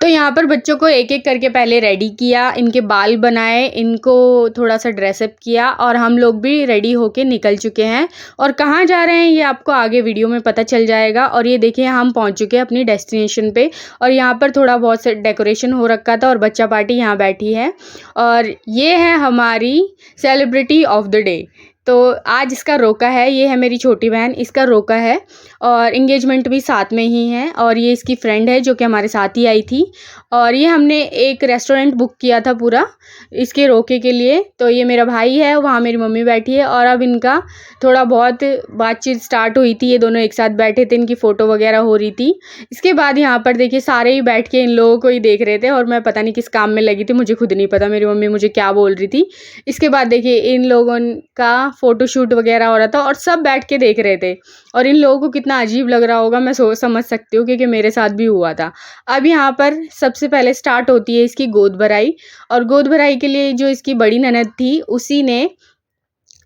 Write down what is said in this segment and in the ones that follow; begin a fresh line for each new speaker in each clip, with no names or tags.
तो यहाँ पर बच्चों को एक-एक करके पहले रेडी किया, इनके बाल बनाए, इनको थोड़ा-सा ड्रेसअप किया और हम लोग भी रेडी होके निकल चुके हैं और कहाँ जा रहे हैं ये आपको आगे वीडियो में पता चल जाएगा। और ये देखिए हम पहुँच चुके हैं अपनी डेस्टिनेशन पे और यहाँ पर थोड़ा बहुत से डेकोरेशन हो रखा था और बच्चा पार्टी यहाँ बैठी है और ये है हमारी सेलिब्रिटी ऑफ द डे। तो आज इसका रोका है, ये है मेरी छोटी बहन, इसका रोका है और एंगेजमेंट भी साथ में ही है और ये इसकी फ्रेंड है जो कि हमारे साथ ही आई थी और ये हमने एक रेस्टोरेंट बुक किया था पूरा इसके रोके के लिए। तो ये मेरा भाई है, वहाँ मेरी मम्मी बैठी है और अब इनका थोड़ा बहुत बातचीत स्टार्ट हुई थी, ये दोनों एक साथ बैठे थे, इनकी फ़ोटो वगैरह हो रही थी। इसके बाद यहाँ पर देखिए सारे ही बैठ के इन लोगों को ही देख रहे थे और मैं पता नहीं किस काम में लगी थी, मुझे खुद नहीं पता मेरी मम्मी मुझे क्या बोल रही थी। इसके बाद देखिए इन लोगों का फ़ोटोशूट वगैरह हो रहा था और सब बैठ के देख रहे थे और इन लोगों को कितना अजीब लग रहा होगा मैं समझ सकती हूँ क्योंकि मेरे साथ भी हुआ था। अब यहाँ पर सबसे पहले स्टार्ट होती है इसकी गोद भराई और गोद भराई के लिए जो इसकी बड़ी ननद थी उसी ने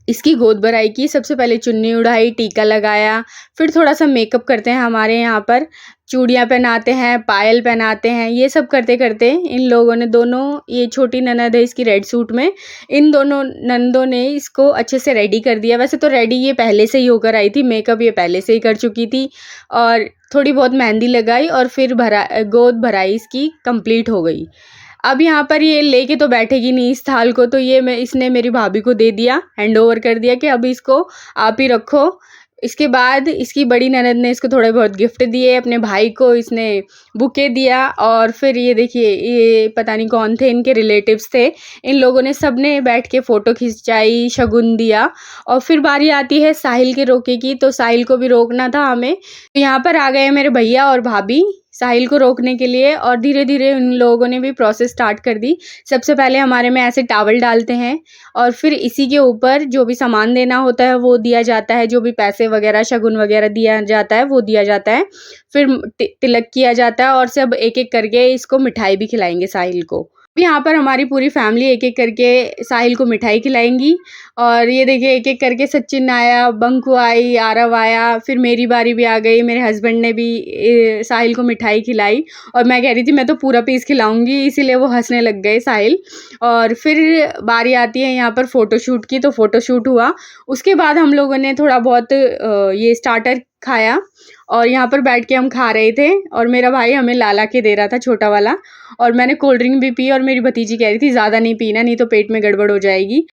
इसकी गोद भराई की। सबसे पहले चुन्नी उड़ाई, टीका लगाया, फिर थोड़ा-सा मेकअप करते हैं हमारे यहाँ पर, चूड़ियाँ पहनाते हैं, पायल पहनाते हैं, ये सब करते-करते इन लोगों ने दोनों, ये छोटी ननद है इसकी रेड सूट में, इन दोनों ननदों ने इसको अच्छे से रेडी कर दिया। वैसे तो रेडी ये पहले से ही होकर आई थी, मेकअप ये पहले से ही कर चुकी थी और थोड़ी बहुत मेहंदी लगाई और फिर गोद भराई इसकी कंप्लीट हो गई। अब यहाँ पर ये लेके तो बैठेगी नहीं इस थाल को, तो ये इसने मेरी भाभी को दे दिया, हैंड ओवर कर दिया कि अब इसको आप ही रखो। इसके बाद इसकी बड़ी ननद ने इसको थोड़े बहुत गिफ्ट दिए, अपने भाई को इसने बुके दिया और फिर ये देखिए ये पता नहीं कौन थे, इनके रिलेटिव्स थे, इन लोगों ने सब ने बैठ के फ़ोटो खिंचाई, शगुन दिया और फिर बारी आती है साहिल के रोके की। तो साहिल को भी रोकना था हमें, तो यहाँ पर आ गए मेरे भैया और भाभी साहिल को रोकने के लिए और धीरे-धीरे उन लोगों ने भी प्रोसेस स्टार्ट कर दी। सबसे पहले हमारे में ऐसे टॉवल डालते हैं और फिर इसी के ऊपर जो भी सामान देना होता है वो दिया जाता है, जो भी पैसे वगैरह, शगुन वगैरह दिया जाता है वो दिया जाता है। फिर तिलक किया जाता है और सब एक-एक करके इसको मिठाई भी खिलाएँगे साहिल को। यहाँ पर हमारी पूरी फैमिली एक-एक करके साहिल को मिठाई खिलाएँगी और ये देखिए एक-एक करके सचिन आया, बंकू आई, आरव आया, फिर मेरी बारी भी आ गई, मेरे हस्बैंड ने भी साहिल को मिठाई खिलाई और मैं कह रही थी मैं तो पूरा पीस खिलाऊंगी, इसीलिए वो हंसने लग गए साहिल। और फिर बारी आती है यहाँ पर फ़ोटोशूट की, तो फ़ोटोशूट हुआ। उसके बाद हम लोगों ने थोड़ा बहुत ये स्टार्टर खाया और यहाँ पर बैठ के हम खा रहे थे और मेरा भाई हमें ला के दे रहा था छोटा वाला और मैंने कोल्ड ड्रिंक भी पी और मेरी भतीजी कह रही थी ज़्यादा नहीं पीना, नहीं तो पेट में गड़बड़ हो जाएगी।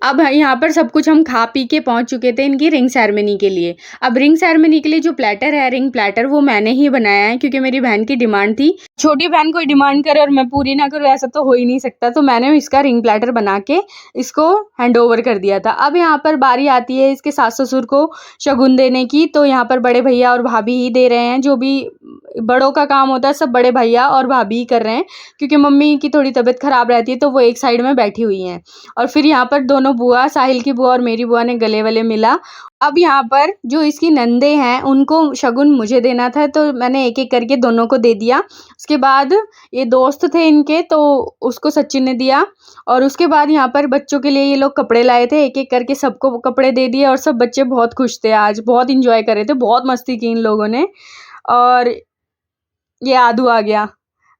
अब यहाँ पर सब कुछ हम खा पी के पहुँच चुके थे इनकी रिंग सेरेमनी के लिए। अब रिंग सेरेमनी के लिए जो प्लेटर है, रिंग प्लेटर, वो मैंने ही बनाया है क्योंकि मेरी बहन की डिमांड थी। छोटी बहन कोई डिमांड करे और मैं पूरी ना करूँ ऐसा तो हो ही नहीं सकता, तो मैंने इसका रिंग प्लेटर बना के इसको हैंड ओवर कर दिया था। अब यहाँ पर बारी आती है इसके सास ससुर को शगुन देने की, तो यहाँ पर बड़े भैया और भाभी ही दे रहे हैं। जो भी बड़ों का काम होता है सब बड़े भैया और भाभी ही कर रहे हैं क्योंकि मम्मी की थोड़ी तबीयत ख़राब रहती है तो वो एक साइड में बैठी हुई हैं। और फिर यहाँ पर दोनों बुआ, साहिल की बुआ और मेरी बुआ ने गले वले मिला। अब यहाँ पर जो इसकी नंदे हैं उनको शगुन मुझे देना था, तो मैंने एक-एक करके दोनों को दे दिया। उसके बाद ये दोस्त थे इनके, तो उसको सचिन ने दिया और उसके बाद यहाँ पर बच्चों के लिए ये लोग कपड़े लाए थे, एक-एक करके सबको कपड़े दे दिए और सब बच्चे बहुत खुश थे, आज बहुत इंजॉय कर रहे थे, बहुत मस्ती की इन लोगों ने। और ये आदू आ गया।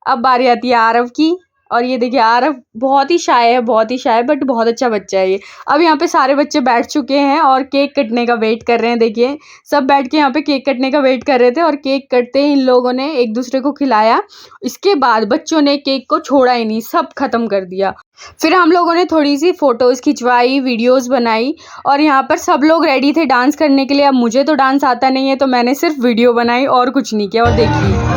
अब बारी आती है आरव की और ये देखिए आरव बहुत ही शाय है, बहुत ही शाय, बट बहुत अच्छा बच्चा है ये। अब यहाँ पे सारे बच्चे बैठ चुके हैं और केक कटने का वेट कर रहे हैं। देखिए सब बैठ के यहाँ पे केक कटने का वेट कर रहे थे और केक कटते इन लोगों ने एक दूसरे को खिलाया। इसके बाद बच्चों ने केक को छोड़ा ही नहीं, सब खत्म कर दिया। फिर हम लोगों ने थोड़ी सी फ़ोटोज़ खिंचवाई, वीडियोज़ बनाई और यहाँ पर सब लोग रेडी थे डांस करने के लिए। अब मुझे तो डांस आता नहीं है तो मैंने सिर्फ वीडियो बनाई और कुछ नहीं किया। और देखिए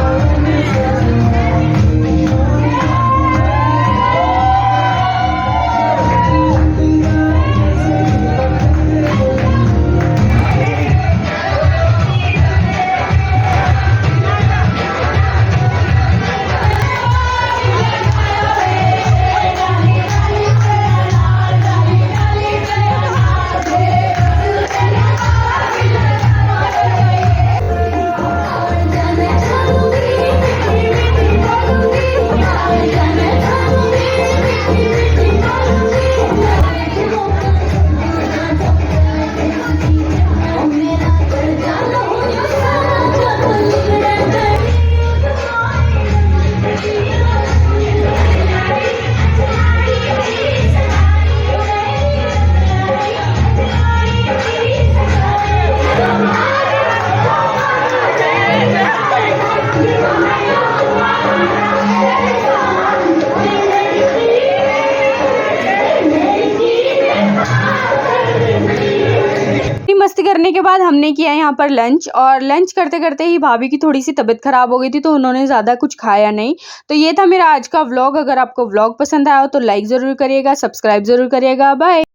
मस्ती करने के बाद हमने किया यहाँ पर लंच, और लंच करते करते ही भाभी की थोड़ी सी तबीयत खराब हो गई थी तो उन्होंने ज़्यादा कुछ खाया नहीं। तो ये था मेरा आज का व्लॉग। अगर आपको व्लॉग पसंद आया हो तो लाइक ज़रूर करिएगा, सब्सक्राइब ज़रूर करिएगा। बाय।